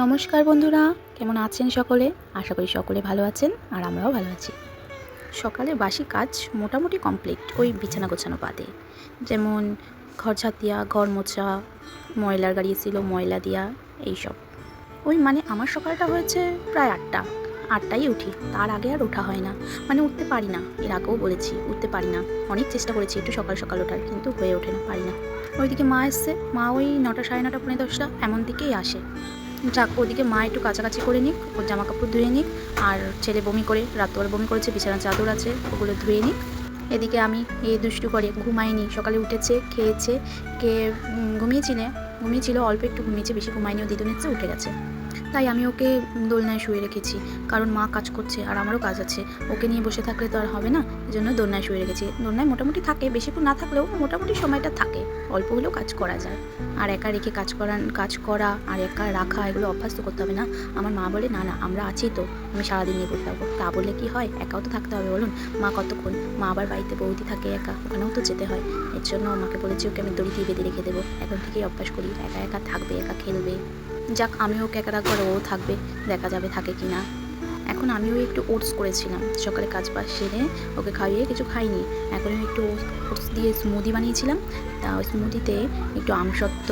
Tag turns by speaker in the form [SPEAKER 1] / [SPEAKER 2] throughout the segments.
[SPEAKER 1] নমস্কার বন্ধুরা, কেমন আছেন সকলে? আশা করি সকলে ভালো আছেন আর আমরাও ভালো আছি। সকালে বাসি কাজ মোটামুটি কমপ্লিট, ওই বিছানা গোছানো বাদে। যেমন ঘর ঝাঁট দেওয়া, ঘর মোছা, ময়লার গাড়ি ছিল ময়লা দেওয়া, এইসব। ওই আমার সকালটা হয়েছে প্রায় 8টায় উঠি, তার আগে আর ওঠা হয় না। উঠতে পারি না, এর আগেও বলেছি উঠতে পারি না। অনেক চেষ্টা করেছি একটু সকাল সকাল ওঠার, কিন্তু হয়ে ওঠে না, পারি না। ওইদিকে মা এসছে, মা ওই 9টা সাড়ে 9টা পৌনে 10টা এমন দিকেই আসে। যাক, ওদিকে মা একটু কাছাকাছি করে নিক, ওর জামা কাপড় ধুয়ে নিক, আর ছেলে বমি করে, রাত্রে বমি করেছে, বিছানা চাদর আছে ওগুলো ধুয়ে নিক। এদিকে আমি দুষ্টু করে ঘুমাইনি, সকালে উঠেছে, খেয়েছে, ঘুমিয়েছিল অল্প একটু ঘুমিয়েছে, বেশি ঘুমায়নি, ও দিদুন এসে উঠে গেছে। তাই আমি ওকে দোলনায় শুয়ে রেখেছি, কারণ মা কাজ করছে আর আমারও কাজ আছে, ওকে নিয়ে বসে থাকলে তো আর হবে না, এই জন্য দোলনায় শুয়ে রেখেছি। দোলনায় মোটামুটি থাকে, বেশিক্ষণ না থাকলেও মোটামুটি সময়টা থাকে, অল্প হলেও কাজ করা যায়। আর একা রেখে কাজ করা আর একা রাখা, এগুলো অভ্যাস তো করতে হবে না। আমার মা বলে না না, আমরা আছি তো, আমি সারাদিন নিয়ে বসে থাকবো। তা বললে কি হয়, একাও তো থাকতে হবে বলুন। মা কতক্ষণ, মা আবার বাড়িতে বৌদি থাকে একা, ওখানেও তো যেতে হয়। এর জন্য আমাকে বলেছি ওকে আমি দড়ি দিয়ে বেঁধে রেখে দেবো, এখন থেকেই অভ্যাস করি, একা একা থাকবে, একা খেলবে। যাক, আমিও ওকে একা রাখবো আর ও থাকবে, দেখা যাবে থাকে কি না। এখন আমিও একটু ওটস করেছিলাম, সকালে কাজ বাজ সেরে ওকে খাইয়ে, কিছু খাইনি। এখন আমি একটু ওটস দিয়ে স্মুদি বানিয়েছিলাম, তা ওই স্মুদিতে একটু আমসত্ত্ব,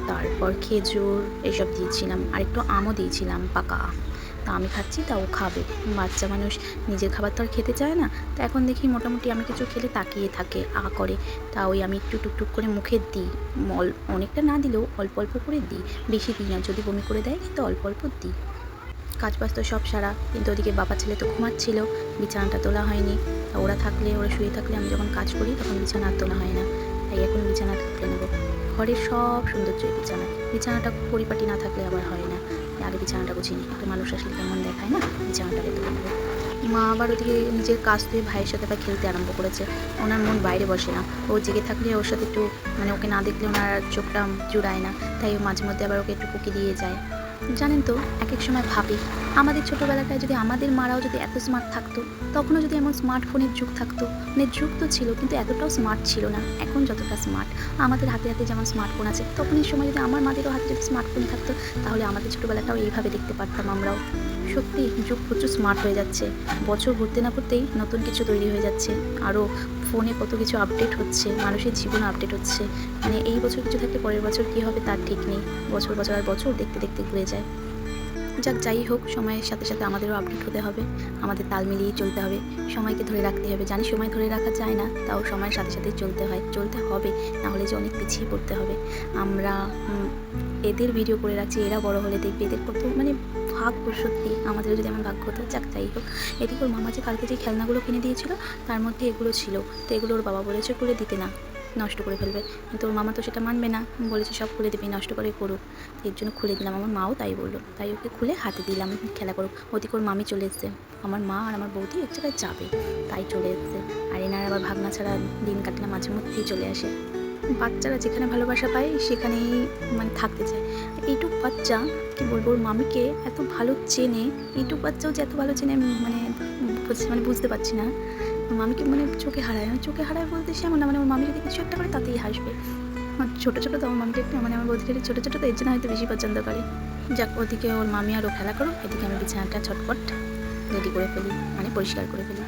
[SPEAKER 1] তারপর খেজুর এসব দিয়েছিলাম, আর একটু আমও দিয়েছিলাম, পাকা আম। তা আমি খাচ্ছি, তা ও খাবে। বাচ্চা মানুষ নিজের খাবার তো আর খেতে চায় না। তা এখন দেখি মোটামুটি আমি কিছু খেলে তাকিয়ে থাকে, করে। তা ওই আমি একটু টুকটুক করে মুখে দিই, অনেকটা না দিলেও অল্প অল্প করে দিই, বেশি দিই না। যদি বমি করে দেয় কিন্তু অল্প অল্প দিই। কাজ বাজ তো সব সারা, কিন্তু ওদিকে বাবা ছেলে তো ঘুমাচ্ছিল, বিছানাটা তোলা হয়নি। তা ওরা শুয়ে থাকলে আমি যখন কাজ করি তখন বিছানা আর তোলা হয় না, তাই এখন বিছানা তুলে নেবো। ঘরের সব সৌন্দর্য বিছানাটা পরিপাটি না থাকলে আবার হয় না। আগে বিছানাটা গুছিয়ে নিই, একটা মানুষ আসলে কেমন দেখায় না, বিছানাটাকে তুলে নেবো। মা আবার ওদিকে নিজের কাজ দিয়ে ভাইয়ের সাথে আবার খেলতে আরম্ভ করেছে। ওনার মন বাইরে বসে না, ও জেগে থাকলে ওর সাথে একটু ওকে না দেখলে ওনার চোখটা জুড়ায় না, তাই ও মাঝে মধ্যে আবার ওকে একটু কুকি দিয়ে যায়। জানেন তো, এক এক সময় ভাবি, আমাদের ছোটোবেলাটায় যদি আমাদের মারাও যদি এত স্মার্ট থাকতো, তখনও যদি এমন স্মার্টফোনের যুগ থাকতো। যুগ তো ছিল, কিন্তু এতটাও স্মার্ট ছিল না এখন যতটা স্মার্ট। আমাদের হাতে হাতে যেমন স্মার্টফোন আছে, তখনের সময় যদি আমার মাদেরও হাতে যদি স্মার্টফোন থাকতো, তাহলে আমাদের ছোটোবেলাটাও এইভাবে দেখতে পারতাম আমরাও। সত্যি যুগ প্রচুর স্মার্ট হয়ে যাচ্ছে, বছর ঘুরতে না ঘুরতেই নতুন কিছু তৈরি হয়ে যাচ্ছে। আরও ফোনে কত কিছু আপডেট হচ্ছে, মানুষের জীবন আপডেট হচ্ছে। এই বছর কিছু থাকলে পরের বছর কী হবে তার ঠিক নেই, বছর বছর আর বছর দেখতে দেখতে ঘুরে যায়। যাক, যাই হোক, সময়ের সাথে সাথে আমাদেরও আপডেট হতে হবে, আমাদের তাল মিলিয়ে চলতে হবে, সময়কে ধরে রাখতে হবে। জানি সময় ধরে রাখা যায় না, তাও সময়ের সাথে সাথে চলতে হবে, নাহলে যে অনেক পিছিয়ে পড়তে হবে। আমরা এদের ভিডিও করে রাখছি, এরা বড় হলে দেখবে এদের কত ভাগ্য, সত্যি আমাদেরও যদি এমন ভাগ্য হতো। যাক, যাই হোক। এদিকে ওর মামা যে কালকে যে খেলনাগুলো কিনে দিয়েছিল, তার মধ্যে এগুলো ছিল, তো এগুলো ওর বাবা বলেছে খুলে দিতে না, নষ্ট করে ফেলবে। কিন্তু ওর মামা তো সেটা মানবে না, বলেছে সব খুলে দিবি, নষ্ট করে করুক। এর জন্য খুলে দিলাম, আমার মাও তাই বললো, তাই ওকে খুলে হাতে দিলাম, খেলা করুক। ওদিকে ওর মামি চলে এসছে, আমার মা আর আমার বৌদি এক জায়গায় যাবে, তাই চলে এসছে। আর এনার আবার ভাগনা ছাড়া দিন কাটলে মাঝে মধ্যেই চলে আসে। বাচ্চারা যেখানে ভালোবাসা পায় সেখানেই থাকতে চায়। এইটুক বাচ্চা, কি বলবো, ওর মামিকে এত ভালো চেনে, এইটুক বাচ্চাও যে এত ভালো চেনে বুঝতে পারছি না। মামিকে চোখে হারায় বলতে সে এমন না, ওর মামি যদি কিছু একটা করে তাতেই হাসবে। ছোটো ছোটো তো আমার মামিটা একটু আমার বৌদিটা ছোটো ছোটো, তো এর জন্য হয়তো বেশি পছন্দ করে। যাক, ওদিকে ওর মামি আর ও খেলা করো, এদিকে আমি বিছানাটা ছটপট রেডি করে ফেলি, পরিষ্কার করে ফেলি।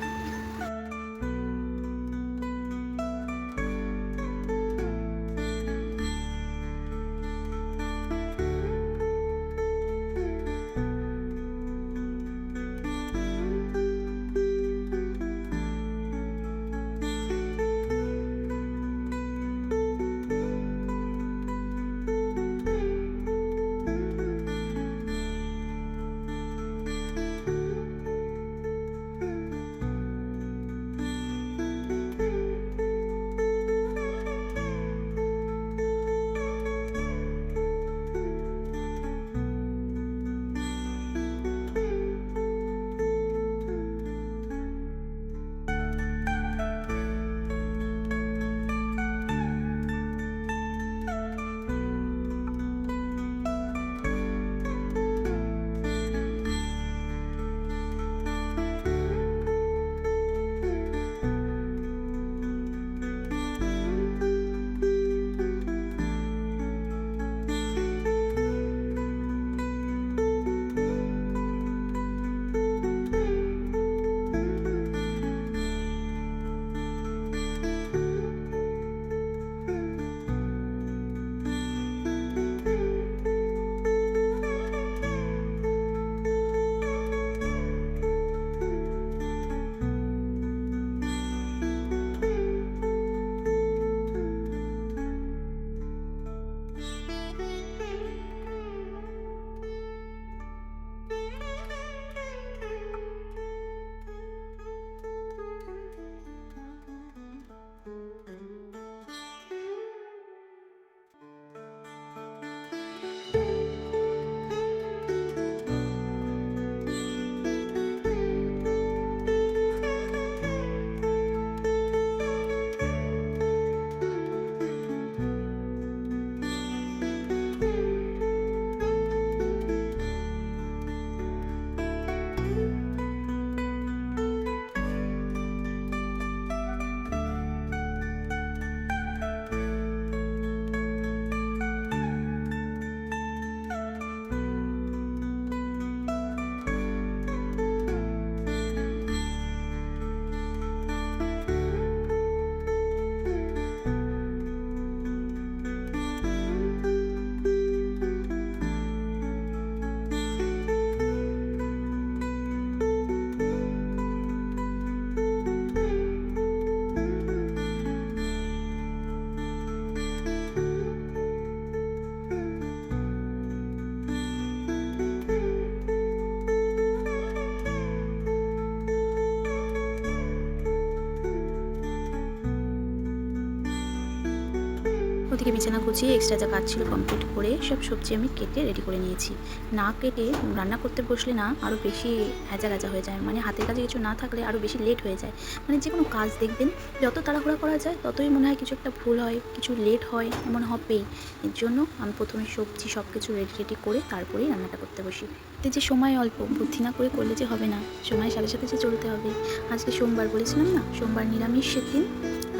[SPEAKER 1] এদিকে বিছানা গুছিয়ে এক্সট্রা যা কাজ ছিল কমপ্লিট করে সব সবজি আমি কেটে রেডি করে নিয়েছি। না কেটে রান্না করতে বসলে না আরও বেশি হ্যাজা হয়ে যায়, মানে হাতের কাছে কিছু না থাকলে আরও বেশি লেট হয়ে যায়। মানে যে কোনো কাজ দেখবেন যত তাড়াহুড়া করা যায় ততই মনে হয় কিছু একটা ভুল হয়, কিছু লেট হয়, এমন হবেই। এর জন্য আমি প্রথমে সবজি সব কিছু রেডি করে তারপরেই রান্নাটা করতে বসি। এতে যে সময় অল্প, বুদ্ধি না করে করলে যে হবে না, সময়ের সাথে সাথে যে চলতে হবে। আজকে সোমবার বলেছিলাম না, সোমবার নিরামিষের দিন।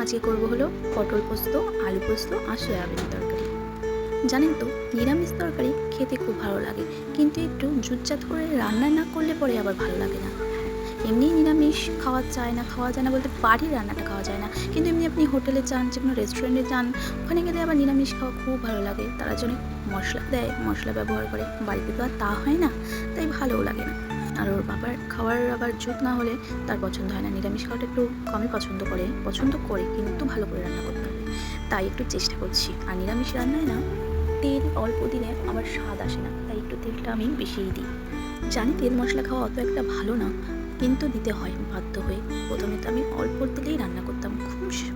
[SPEAKER 1] আজকে করবো হলো পটল পোস্ত, আলু পোস্ত আর সয়াবিনের তরকারি। জানেন তো, নিরামিষ তরকারি খেতে খুব ভালো লাগে, কিন্তু একটু জুতজাত করে রান্না না করলে পরে আবার ভালো লাগে না। এমনি নিরামিষ খাওয়া যায় না বলতে বাড়ির রান্নাটা খাওয়া যায় না, কিন্তু এমনি আপনি হোটেলে যান, যে কোনো রেস্টুরেন্টে যান, ওখানে গেলে আবার নিরামিষ খাওয়া খুব ভালো লাগে। তারা জন্য মশলা দেয়, মশলা ব্যবহার করে, বাড়িতে তো আর তা হয় না, তাই ভালোও লাগে না। আর ওর বাবার খাওয়ার আবার জুত না হলে তার পছন্দ হয় না, নিরামিষ খাওয়াটা একটু কমই পছন্দ করে কিন্তু ভালো করে রান্না করতে হবে, তাই একটু চেষ্টা করছি। আর নিরামিষ রান্নায় না তেল অল্প দিলে আবার স্বাদ আসে না, তাই একটু তেলটা আমি বেশিই দিই। জানি তেল মশলা খাওয়া অত একটা ভালো না, কিন্তু দিতে হয় বাধ্য হয়ে। প্রথমে তো আমি অল্প তেলেই রান্না করতাম,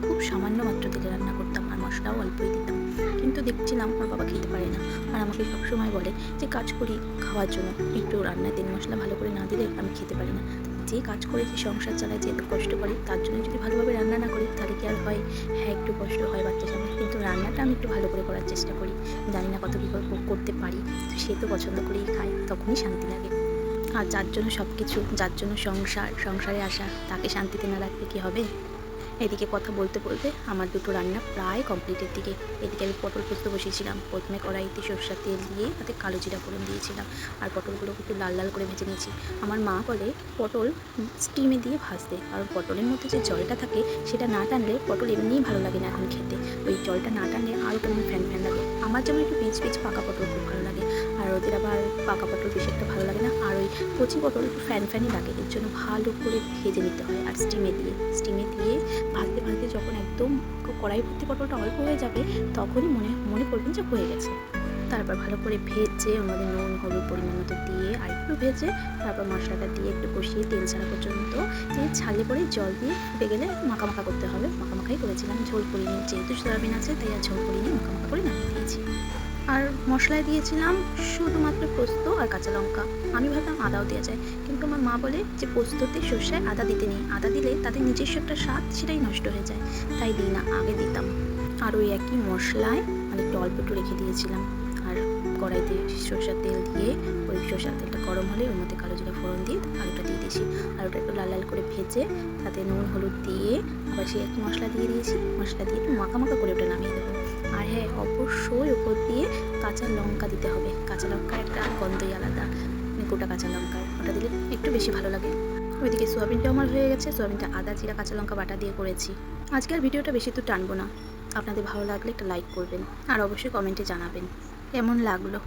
[SPEAKER 1] খুব সামান্য মাত্র তেলে রান্না করতাম, আর মশলাও অল্পই দিতাম। কিন্তু দেখছিলাম আমার বাবা খেতে পারে না, আর আমাকে সবসময় বলে যে কাজ করি খাওয়ার জন্য, একটু রান্নায় তেল মশলা ভালো করে না দিলে আমি খেতে পারি না। যে কাজ করে, যে সংসার চালায়, যে এত কষ্ট করে, তার জন্য যদি ভালোভাবে রান্না না করি তাহলে কি আর হয়? হ্যাঁ, একটু কষ্ট হয় বাচ্চার সামনে, কিন্তু রান্নাটা আমি একটু ভালো করে করার চেষ্টা করি। জানি না কত কী করতে পারি, সে তো পছন্দ করেই খায়, তখনই শান্তি লাগে। আর যার জন্য সব কিছু, যার জন্য সংসারে আসা, তাকে শান্তিতে না রাখলে কী হবে? এদিকে কথা বলতে বলতে আমার দুটো রান্না প্রায় কমপ্লিটের দিকে। এদিকে আমি পটল পোস্ত বসিয়েছিলাম। প্রথমে কড়াইতে সরষের তেল দিয়ে তাতে কালো জিরা ফোড়ন দিয়েছিলাম, আর পটলগুলো একটু লাল লাল করে ভেজে নিয়েছি। আমার মা বলে পটল স্টিমে দিয়ে ভাজতে, কারণ পটলের মধ্যে যে জলটা থাকে সেটা না টানলে পটল এমনিই ভালো লাগে না এখন খেতে। ওই জলটা না টানলে আরও কেমন ফ্যান লাগে। আমার যেমন একটু পিচ পাকা পটল খুব ভালো লাগে, আর ওদের আবার পাকা পটল বেশি একটা ভালো লাগে না, আর ওই কচি পটল একটু ফ্যানই লাগে। এর জন্য ভালো করে ভেজে নিতে হয়, আর স্টিমে দিয়ে ভাজতে যখন একদম কড়াই ভর্তি পটলটা অল্প হয়ে যাবে, তখনই মনে করবেন যে হয়ে গেছে। তারপর ভালো করে ভেজে ওর মধ্যে নুন হলুদ পরিমাণ মতো দিয়ে আর একটু ভেজে তারপর মশলাটা দিয়ে একটু কষিয়ে তেল ছাড়া পর্যন্ত, যে ছাড়লে পরে জল দিয়ে ফুটে গেলে মাখা করতে হবে। মাখাই করেছিলাম, ঝোল করিনি, যেহেতু সয়াবিন আছে তাই আর ঝোল করিনি, মাখা করে নামিয়ে দিয়েছি। আর মশলায় দিয়েছিলাম শুধুমাত্র পোস্ত আর কাঁচা লঙ্কা। আমি ভাবলাম আদাও দেওয়া যায়, কিন্তু আমার মা বলে যে পোস্ততে সর্ষায় আদা দিতে নেই, আদা দিলে তাদের নিজস্ব একটা স্বাদ সেটাই নষ্ট হয়ে যায়, তাই দিই না, আগে দিতাম। আর ওই একই মশলায় আর একটু অল্প একটু রেখে দিয়েছিলাম। আর কড়াইতে সরষের তেল দিয়ে, ওই সরষের তেলটা গরম হলে ওর মধ্যে কালো জিরা ফোড়ন দিয়ে আলুটা দিয়ে দিয়েছি। আলুটা একটু লাল লাল করে ভেজে তাতে নুন হলুদ দিয়ে আবার সেই একই মশলা দিয়ে দিয়েছি। মশলা দিয়ে একটু মাখা করে ওটা নামিয়ে দেবো। আর হ্যাঁ, অবশ্যই উপর দিয়ে কাঁচা লঙ্কা দিতে হবে। কাঁচা লঙ্কার একটা গন্ধই আলাদা, গোটা কাঁচা লঙ্কা, ওটা দিলে একটু বেশি ভালো লাগে। ওইদিকে সোয়াবিনটাও আমার হয়ে গেছে। সোয়াবিনটা আদা জিরা কাঁচা লঙ্কা বাটা দিয়ে করেছি। আজকের ভিডিওটা বেশি তো টানবো না, আপনাদের ভালো লাগলে একটা লাইক করবেন, আর অবশ্যই কমেন্টে জানাবেন কেমন লাগলো।